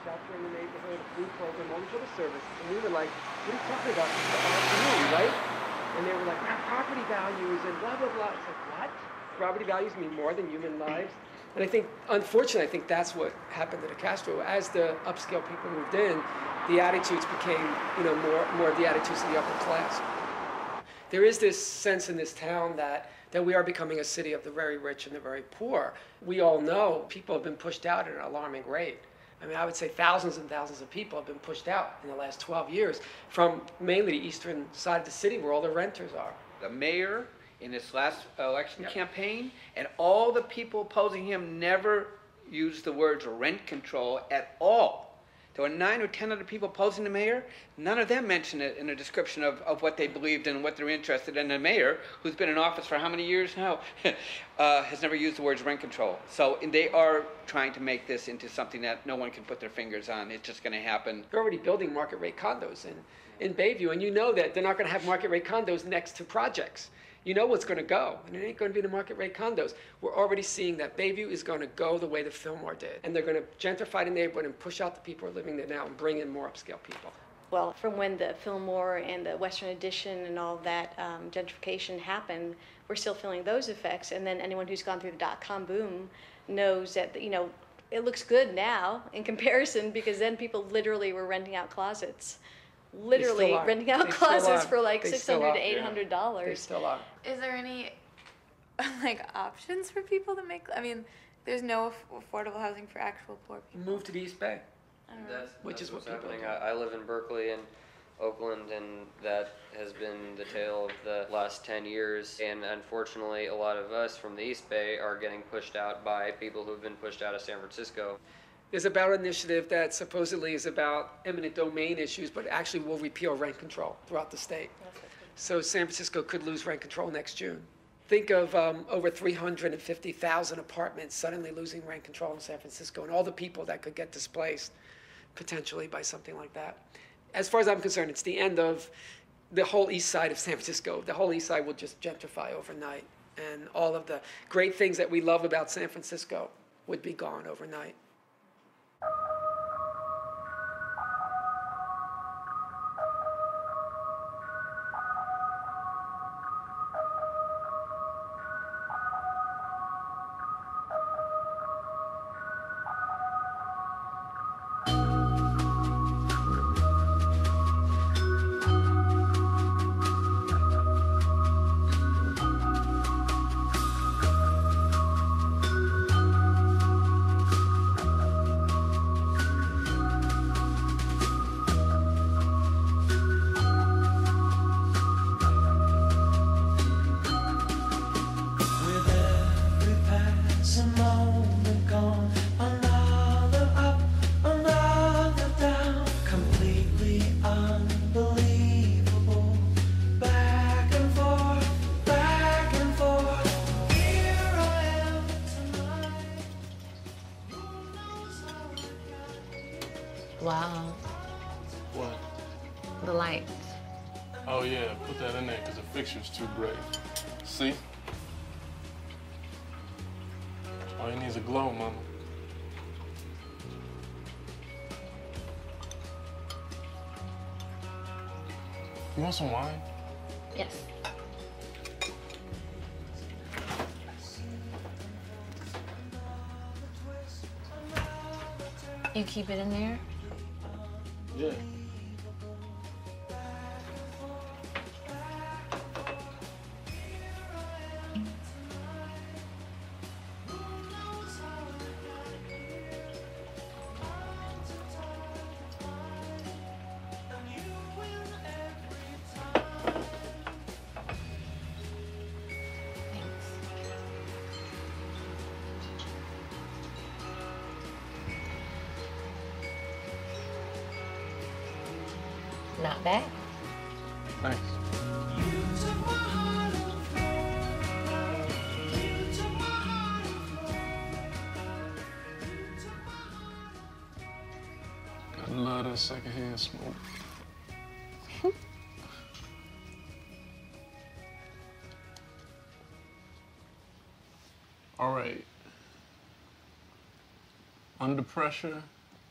shelter in the neighborhood, a food program, all these other services. And we were like, what are you talking about? This is our community, right? And they were like, we have property values and blah, blah, blah. It's like, what? Property values mean more than human lives? And I think, unfortunately, I think that's what happened to the Castro. As the upscale people moved in, the attitudes became, more of the attitudes of the upper class. There is this sense in this town that we are becoming a city of the very rich and the very poor. We all know people have been pushed out at an alarming rate. I mean, I would say thousands and thousands of people have been pushed out in the last 12 years from mainly the eastern side of the city where all the renters are. The mayor in this last election campaign and all the people opposing him never used the words rent control at all. There were 9 or 10 other people opposing the mayor. None of them mentioned it in a description of what they believed and what they're interested in. The mayor, who's been in office for how many years now, has never used the words rent control. So they are trying to make this into something that no one can put their fingers on. It's just going to happen. They're already building market rate condos in Bayview, and you know that they're not going to have market rate condos next to projects. You know what's going to go, and it ain't going to be the market rate condos. We're already seeing that Bayview is going to go the way the Fillmore did, and they're going to gentrify the neighborhood and push out the people who are living there now and bring in more upscale people. Well, from when the Fillmore and the Western Addition and all that gentrification happened, we're still feeling those effects. And then anyone who's gone through the dot-com boom knows that, it looks good now in comparison because then people literally were renting out closets. Literally renting out closets for like $600 to $800. They still are. Is there any options for people to make? I mean, there's no affordable housing for actual poor people. Move to the East Bay. Which is what's happening. I live in Berkeley and Oakland, and that has been the tale of the last 10 years. And unfortunately, a lot of us from the East Bay are getting pushed out by people who've been pushed out of San Francisco. There's a ballot initiative that supposedly is about eminent domain issues, but actually will repeal rent control throughout the state. So San Francisco could lose rent control next June. Think of over 350,000 apartments suddenly losing rent control in San Francisco and all the people that could get displaced potentially by something like that. As far as I'm concerned, it's the end of the whole east side of San Francisco. The whole east side will just gentrify overnight, and all of the great things that we love about San Francisco would be gone overnight. Wow. What? The lights. Oh yeah, put that in there because the fixture's too bright. See? All you need is a glow, mama. You want some wine? Yes. You keep it in there? Yeah. Not bad. Thanks. I love that secondhand smoke. All right. Under pressure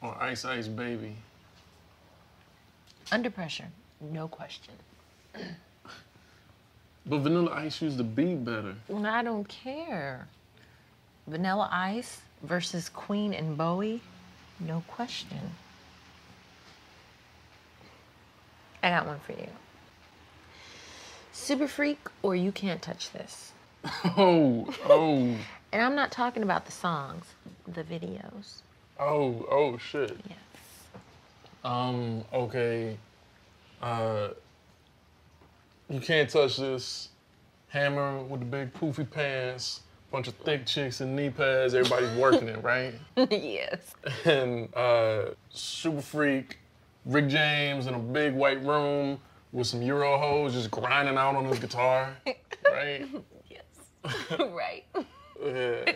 or Ice Ice Baby? Under pressure, no question. But Vanilla Ice used to beat better. Well, I don't care. Vanilla Ice versus Queen and Bowie, no question. I got one for you. Super Freak or You Can't Touch This. Oh. And I'm not talking about the songs, the videos. Oh, shit. Yes. Okay. You Can't Touch This. Hammer with the big poofy pants, bunch of thick chicks in knee pads, everybody's working it, right? Yes. And Super Freak, Rick James in a big white room with some Euro hoes just grinding out on his guitar, right? Yes. Right. Yeah.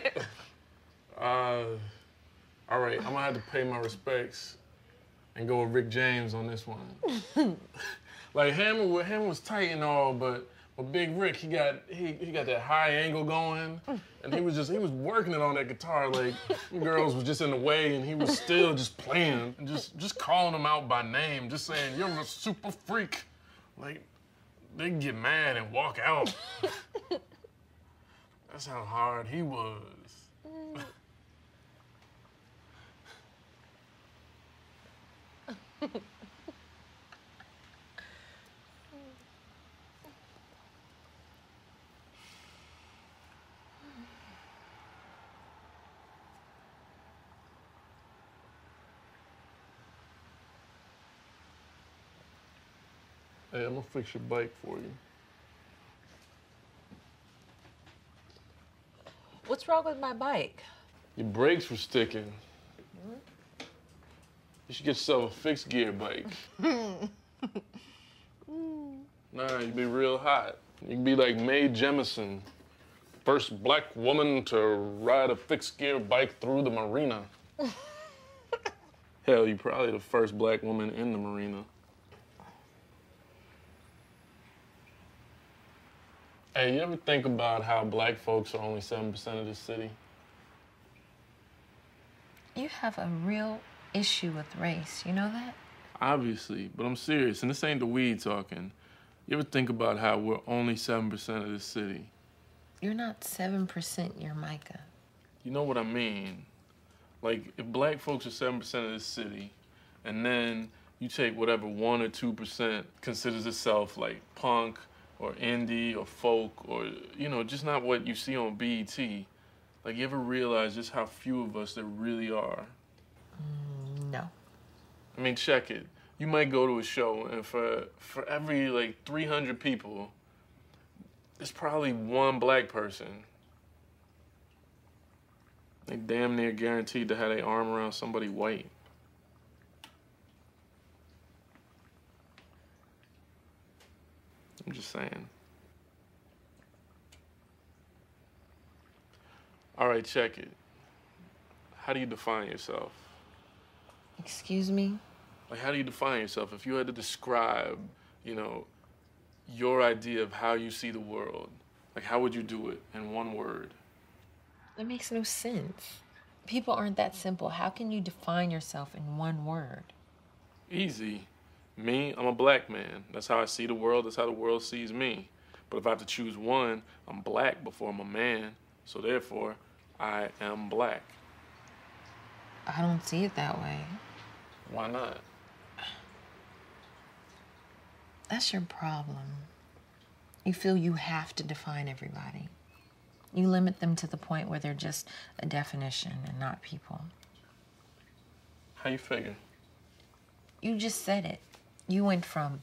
All right, I'm gonna have to pay my respects and go with Rick James on this one. Like Hammer was tight and all, but Big Rick, he got that high angle going, and he was working it on that guitar. Like girls was just in the way, and he was still just playing, and just calling them out by name, just saying you're a super freak. Like they get mad and walk out. That's how hard he was. Hey, I'm gonna fix your bike for you. What's wrong with my bike? Your brakes were sticking. You should get yourself a fixed gear bike. Nah, you'd be real hot. You can be like Mae Jemison, first black woman to ride a fixed gear bike through the marina. Hell, you probably the first black woman in the marina. Hey, you ever think about how black folks are only 7% of this city? You have a real issue with race, you know that? Obviously, but I'm serious, and this ain't the weed talking. You ever think about how we're only 7% of this city? You're not 7%, you're Micah. You know what I mean? Like, if black folks are 7% of this city, and then you take whatever 1 or 2% considers itself like punk or indie or folk or, you know, just not what you see on BET. Like, you ever realize just how few of us there really are? No. I mean, check it. You might go to a show, and for every, like, 300 people, there's probably one black person. They damn near guaranteed to have their arm around somebody white. I'm just saying. All right, check it. How do you define yourself? Excuse me? Like, how do you define yourself? If you had to describe, you know, your idea of how you see the world, like, how would you do it in one word? That makes no sense. People aren't that simple. How can you define yourself in one word? Easy. Me, I'm a black man. That's how I see the world. That's how the world sees me. But if I have to choose one, I'm black before I'm a man. So therefore, I am black. I don't see it that way. Why not? That's your problem. You feel you have to define everybody. You limit them to the point where they're just a definition and not people. How you figure? You just said it. You went from,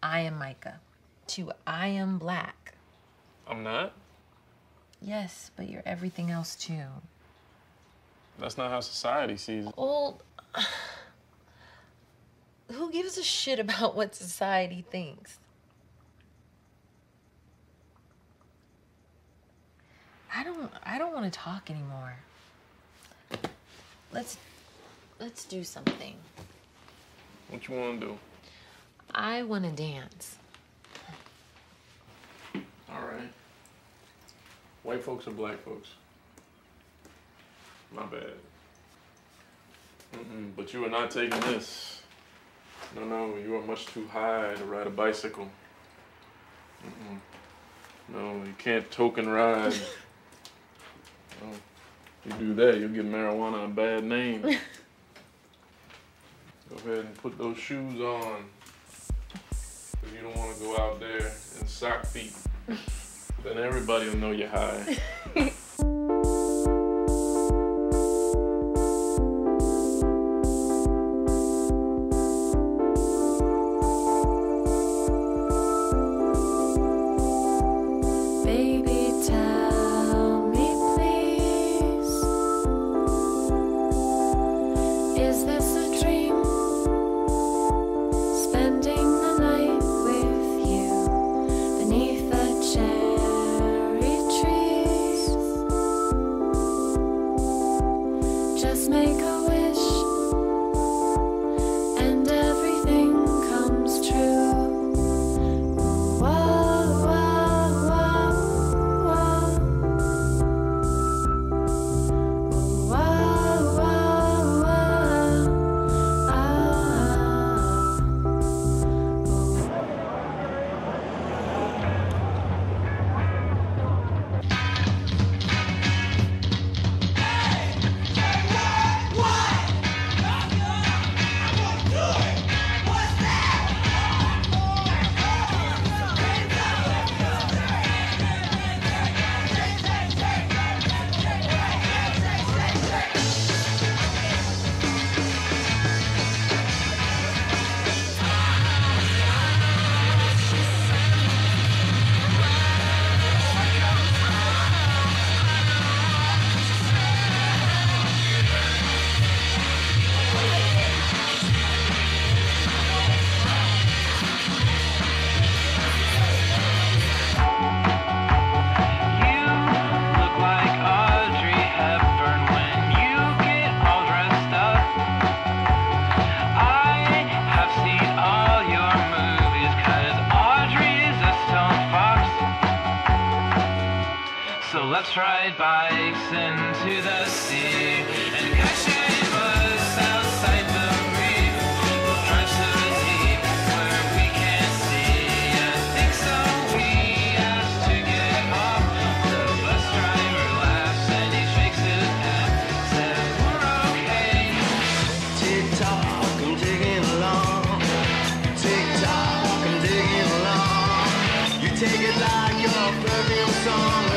I am Micah, to I am black. I'm not? Yes, but you're everything else too. That's not how society sees it. Well, who gives a shit about what society thinks? I don't want to talk anymore. Let's do something. What you want to do? I want to dance. All right. White folks or black folks? My bad. But you are not taking this. No, you are much too high to ride a bicycle. No, you can't token ride. No. You do that, you'll give marijuana a bad name. Go ahead and put those shoes on. Because you don't want to go out there in sock feet. Then everybody will know you're high. So let's ride bikes into the sea and catch a bus outside the reef. We'll drive so deep where we can't see. I think so. We have to get off. The bus driver laughs and he shakes his head. Says we're okay. Tick tock, I'm digging along. Tick tock, I'm digging along. You take it like your perfume song.